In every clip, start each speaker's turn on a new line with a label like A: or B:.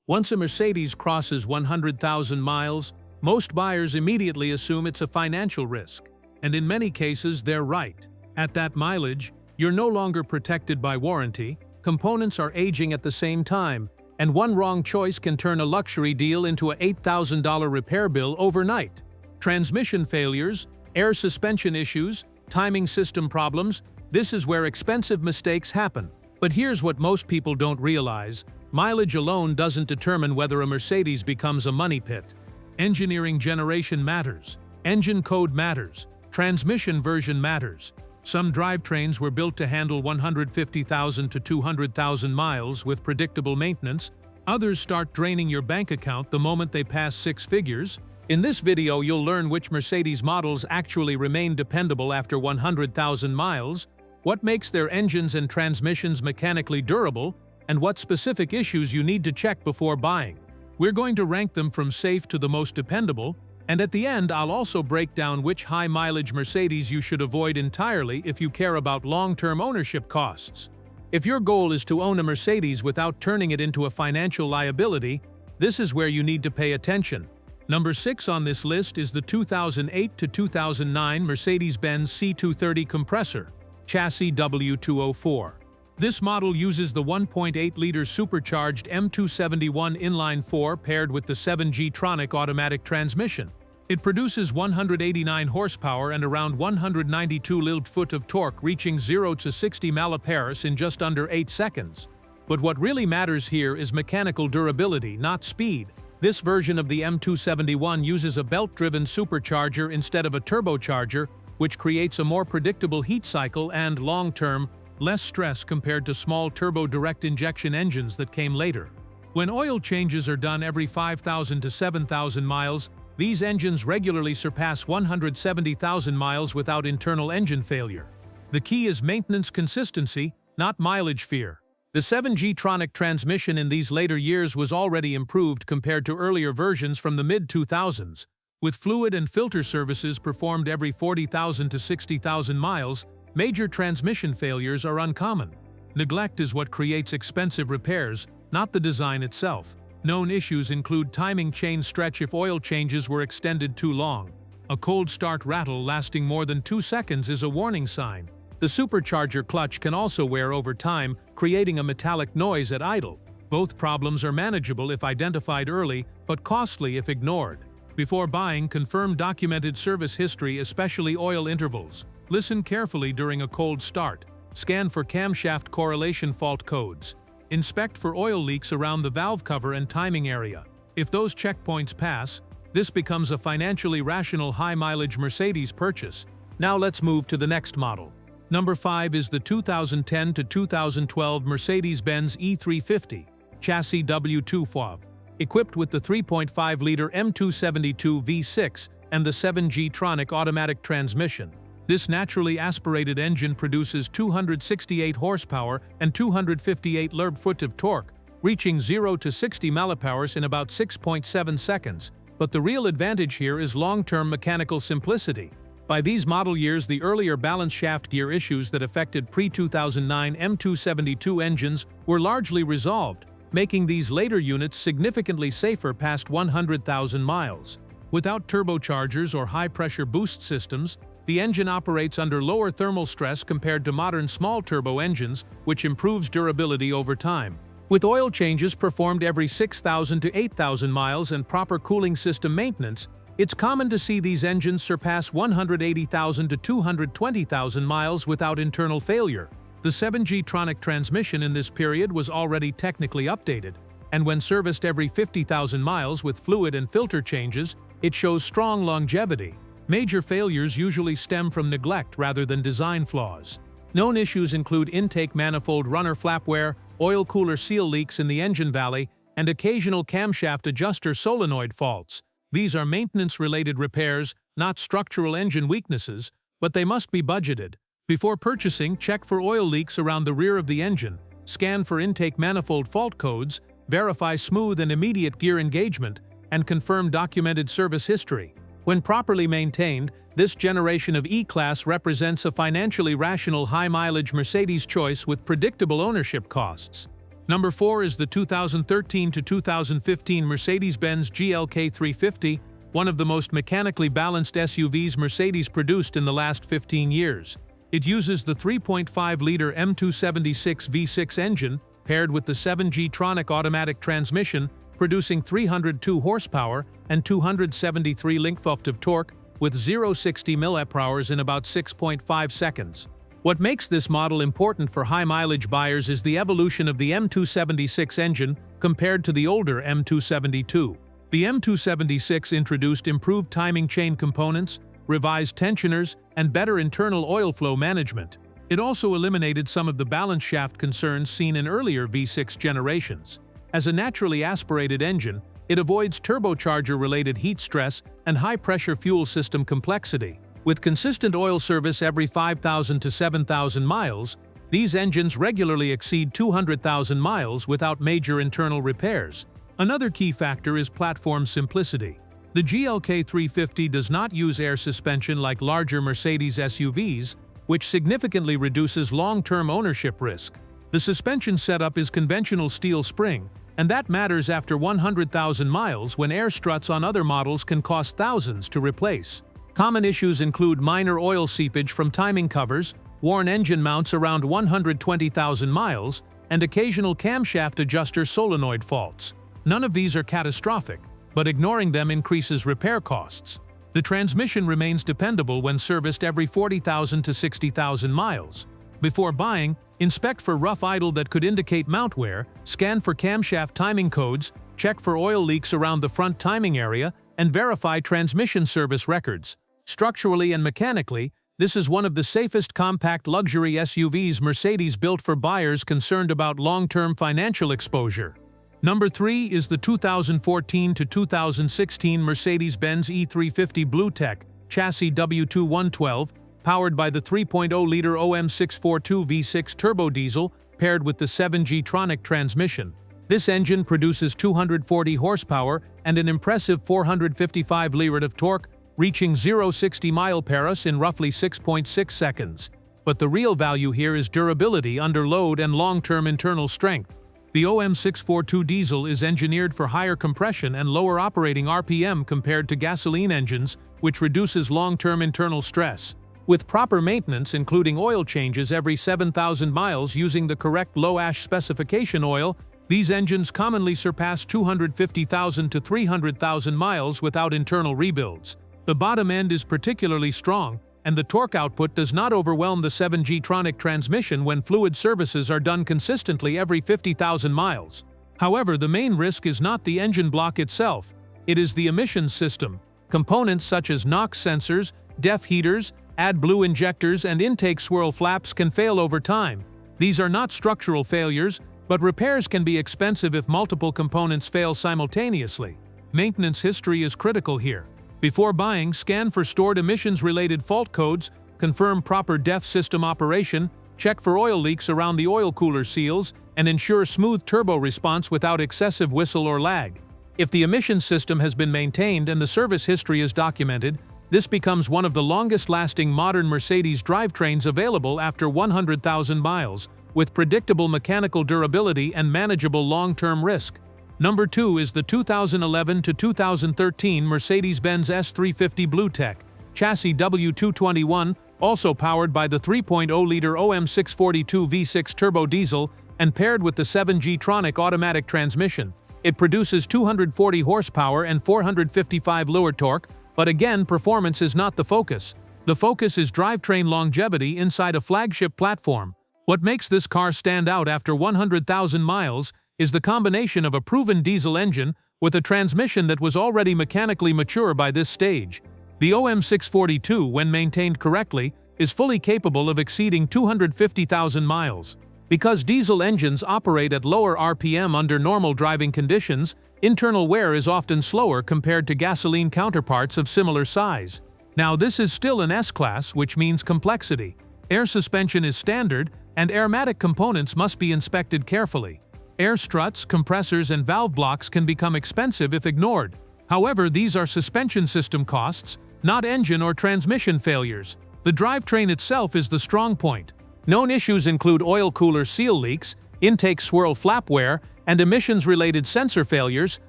A: Once a Mercedes crosses 100,000 miles, most buyers immediately assume it's a financial risk. And in many cases, they're right. At that mileage, you're no longer protected by warranty, components are aging at the same time, and one wrong choice can turn a luxury deal into a $8,000 repair bill overnight. Transmission failures, air suspension issues, timing system problems, this is where expensive mistakes happen. But here's what most people don't realize: mileage alone doesn't determine whether a Mercedes becomes a money pit. Engineering generation matters, engine code matters, transmission version matters. Some drivetrains were built to handle 150,000 to 200,000 miles with predictable maintenance. Others start draining your bank account the moment they pass six figures. In this video, you'll learn which Mercedes models actually remain dependable after 100,000 miles, what makes their engines and transmissions mechanically durable, and what specific issues you need to check before buying. We're going to rank them from safe to the most dependable, and at the end I'll also break down which high-mileage Mercedes you should avoid entirely if you care about long-term ownership costs. If your goal is to own a Mercedes without turning it into a financial liability, this is where you need to pay attention. Number 6 on this list is the 2008 to 2009 Mercedes-Benz C230 compressor, chassis W204. This model uses the 1.8-liter supercharged M271 inline-4 paired with the 7G tronic automatic transmission. It produces 189 horsepower and around 192 lb-ft of torque, reaching 0 to 60 mph in just under 8 seconds. But what really matters here is mechanical durability, not speed. This version of the M271 uses a belt-driven supercharger instead of a turbocharger, which creates a more predictable heat cycle and, long-term, less stress compared to small turbo direct injection engines that came later. When oil changes are done every 5,000 to 7,000 miles, these engines regularly surpass 170,000 miles without internal engine failure. The key is maintenance consistency, not mileage fear. The 7G tronic transmission in these later years was already improved compared to earlier versions from the mid-2000s. With fluid and filter services performed every 40,000 to 60,000 miles, major transmission failures are uncommon. Neglect is what creates expensive repairs, not the design itself. Known issues include timing chain stretch if oil changes were extended too long. A cold start rattle lasting more than 2 seconds is a warning sign. The supercharger clutch can also wear over time, creating a metallic noise at idle. Both problems are manageable if identified early, but costly if ignored. Before buying, confirm documented service history, especially oil intervals. Listen carefully during a cold start. Scan for camshaft correlation fault codes. Inspect for oil leaks around the valve cover and timing area. If those checkpoints pass, this becomes a financially rational high-mileage Mercedes purchase. Now let's move to the next model. Number 5 is the 2010 to 2012 Mercedes-Benz E350, chassis W204, equipped with the 3.5-liter M272 V6 and the 7G tronic automatic transmission. This naturally aspirated engine produces 268 horsepower and 258 lb-ft of torque, reaching 0 to 60 mph in about 6.7 seconds. But the real advantage here is long-term mechanical simplicity. By these model years, the earlier balance shaft gear issues that affected pre-2009 M272 engines were largely resolved, making these later units significantly safer past 100,000 miles. Without turbochargers or high-pressure boost systems, the engine operates under lower thermal stress compared to modern small-turbo engines, which improves durability over time. With oil changes performed every 6,000 to 8,000 miles and proper cooling system maintenance, it's common to see these engines surpass 180,000 to 220,000 miles without internal failure. The 7G tronic transmission in this period was already technically updated, and when serviced every 50,000 miles with fluid and filter changes, it shows strong longevity. Major failures usually stem from neglect rather than design flaws. Known issues include intake manifold runner flap wear, oil cooler seal leaks in the engine valley, and occasional camshaft adjuster solenoid faults. These are maintenance-related repairs, not structural engine weaknesses, but they must be budgeted. Before purchasing, check for oil leaks around the rear of the engine, scan for intake manifold fault codes, verify smooth and immediate gear engagement, and confirm documented service history. When properly maintained, this generation of E-Class represents a financially rational high-mileage Mercedes choice with predictable ownership costs. Number 4 is the 2013 to 2015 Mercedes-Benz GLK 350, one of the most mechanically balanced SUVs Mercedes produced in the last 15 years. It uses the 3.5-liter M276 V6 engine, paired with the 7G tronic automatic transmission, producing 302 horsepower and 273 link-fuft of torque, with 0-60 mph in about 6.5 seconds. What makes this model important for high-mileage buyers is the evolution of the M276 engine compared to the older M272. The M276 introduced improved timing chain components, revised tensioners, and better internal oil flow management. It also eliminated some of the balance shaft concerns seen in earlier V6 generations. As a naturally aspirated engine, it avoids turbocharger-related heat stress and high-pressure fuel system complexity. With consistent oil service every 5,000 to 7,000 miles, these engines regularly exceed 200,000 miles without major internal repairs. Another key factor is platform simplicity. The GLK 350 does not use air suspension like larger Mercedes SUVs, which significantly reduces long-term ownership risk. The suspension setup is conventional steel spring, and that matters after 100,000 miles when air struts on other models can cost thousands to replace. Common issues include minor oil seepage from timing covers, worn engine mounts around 120,000 miles, and occasional camshaft adjuster solenoid faults. None of these are catastrophic, but ignoring them increases repair costs. The transmission remains dependable when serviced every 40,000 to 60,000 miles. Before buying, inspect for rough idle that could indicate mount wear, scan for camshaft timing codes, check for oil leaks around the front timing area, and verify transmission service records. Structurally and mechanically, this is one of the safest compact luxury SUVs Mercedes built for buyers concerned about long-term financial exposure. Number 3 is the 2014 to 2016 Mercedes-Benz E350 Bluetec, chassis W2112, powered by the 3.0-liter OM642 V6 turbo diesel paired with the 7G tronic transmission. This engine produces 240 horsepower and an impressive 455 Nm of torque, reaching 0-60 mph in roughly 6.6 seconds. But the real value here is durability under load and long-term internal strength. The OM642 diesel is engineered for higher compression and lower operating RPM compared to gasoline engines, which reduces long-term internal stress. With proper maintenance, including oil changes every 7,000 miles using the correct low-ash specification oil, these engines commonly surpass 250,000 to 300,000 miles without internal rebuilds. The bottom end is particularly strong, and the torque output does not overwhelm the 7G tronic transmission when fluid services are done consistently every 50,000 miles. However, the main risk is not the engine block itself, it is the emissions system. Components such as NOx sensors, DEF heaters, AdBlue injectors, and intake swirl flaps can fail over time. These are not structural failures, but repairs can be expensive if multiple components fail simultaneously. Maintenance history is critical here. Before buying, scan for stored emissions-related fault codes, confirm proper DEF system operation, check for oil leaks around the oil cooler seals, and ensure smooth turbo response without excessive whistle or lag. If the emissions system has been maintained and the service history is documented, this becomes one of the longest-lasting modern Mercedes drivetrains available after 100,000 miles, with predictable mechanical durability and manageable long-term risk. Number 2 is the 2011 to 2013 Mercedes-Benz S350 Bluetec, chassis W221, also powered by the 3.0-liter OM642 V6 turbo diesel and paired with the 7G tronic automatic transmission. It produces 240 horsepower and 455 Nm torque, but again, performance is not the focus. The focus is drivetrain longevity inside a flagship platform. What makes this car stand out after 100,000 miles is the combination of a proven diesel engine with a transmission that was already mechanically mature by this stage. The OM642, when maintained correctly, is fully capable of exceeding 250,000 miles. Because diesel engines operate at lower RPM under normal driving conditions, internal wear is often slower compared to gasoline counterparts of similar size. Now, this is still an S-Class, which means complexity. Air suspension is standard, and airmatic components must be inspected carefully. Air struts, compressors, and valve blocks can become expensive if ignored. However, these are suspension system costs, not engine or transmission failures. The drivetrain itself is the strong point. Known issues include oil cooler seal leaks, intake swirl flap wear, and emissions-related sensor failures,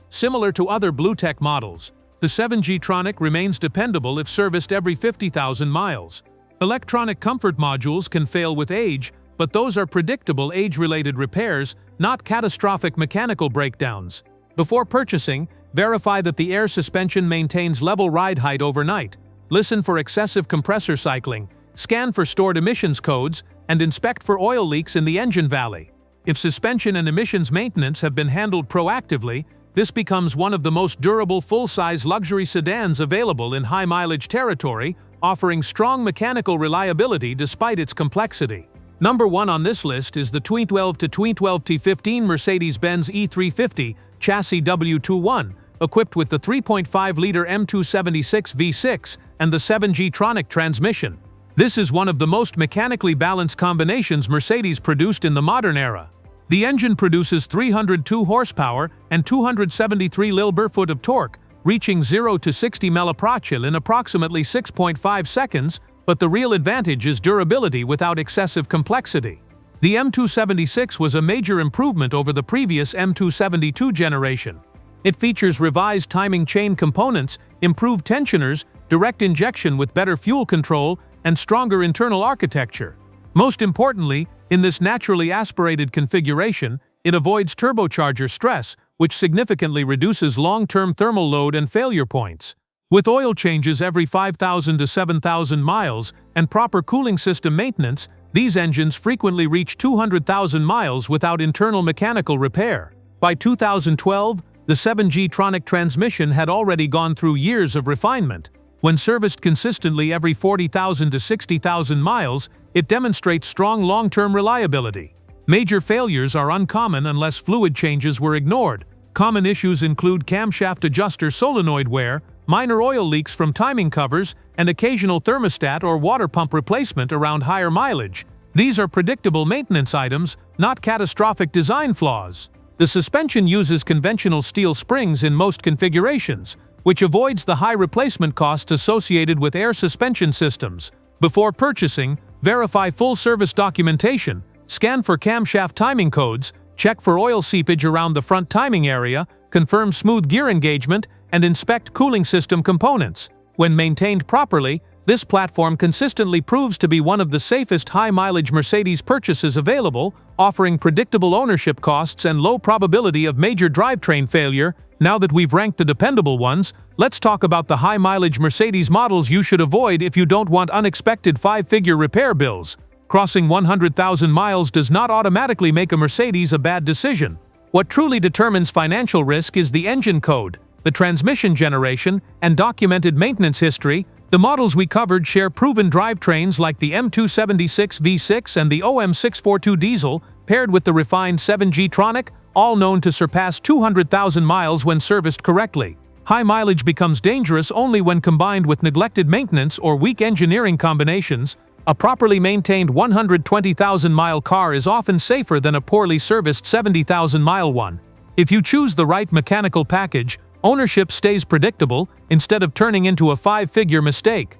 A: similar to other Bluetec models. The 7G tronic remains dependable if serviced every 50,000 miles. Electronic comfort modules can fail with age, but those are predictable age-related repairs, not catastrophic mechanical breakdowns. Before purchasing, verify that the air suspension maintains level ride height overnight. Listen for excessive compressor cycling, scan for stored emissions codes, and inspect for oil leaks in the engine valley. If suspension and emissions maintenance have been handled proactively, this becomes one of the most durable full-size luxury sedans available in high-mileage territory, offering strong mechanical reliability despite its complexity. Number 1 on this list is the 2012 to 2012 T15 Mercedes-Benz E350 chassis W21, equipped with the 3.5-liter M276 V6 and the 7G tronic transmission. This is one of the most mechanically balanced combinations Mercedes produced in the modern era. The engine produces 302 horsepower and 273 lb-ft of torque, reaching 0 to 60 mph in approximately 6.5 seconds, but the real advantage is durability without excessive complexity. The M276 was a major improvement over the previous M272 generation. It features revised timing chain components, improved tensioners, direct injection with better fuel control, and stronger internal architecture. Most importantly, in this naturally aspirated configuration, it avoids turbocharger stress, which significantly reduces long-term thermal load and failure points. With oil changes every 5,000 to 7,000 miles and proper cooling system maintenance, these engines frequently reach 200,000 miles without internal mechanical repair. By 2012, the 7G tronic transmission had already gone through years of refinement. When serviced consistently every 40,000 to 60,000 miles, it demonstrates strong long-term reliability. Major failures are uncommon unless fluid changes were ignored. Common issues include camshaft adjuster solenoid wear, minor oil leaks from timing covers, and occasional thermostat or water pump replacement around higher mileage. These are predictable maintenance items, not catastrophic design flaws. The suspension uses conventional steel springs in most configurations, which avoids the high replacement costs associated with air suspension systems. Before purchasing, verify full service documentation, scan for camshaft timing codes, check for oil seepage around the front timing area, confirm smooth gear engagement, and inspect cooling system components. When maintained properly, this platform consistently proves to be one of the safest high-mileage Mercedes purchases available, offering predictable ownership costs and low probability of major drivetrain failure. Now that we've ranked the dependable ones, let's talk about the high-mileage Mercedes models you should avoid if you don't want unexpected five-figure repair bills. Crossing 100,000 miles does not automatically make a Mercedes a bad decision. What truly determines financial risk is the engine code, the transmission generation, and documented maintenance history. The models we covered share proven drivetrains like the M276 V6 and the OM642 diesel, paired with the refined 7G tronic, all known to surpass 200,000 miles when serviced correctly. High mileage becomes dangerous only when combined with neglected maintenance or weak engineering combinations. A properly maintained 120,000-mile car is often safer than a poorly serviced 70,000-mile one. If you choose the right mechanical package, ownership stays predictable instead of turning into a five-figure mistake.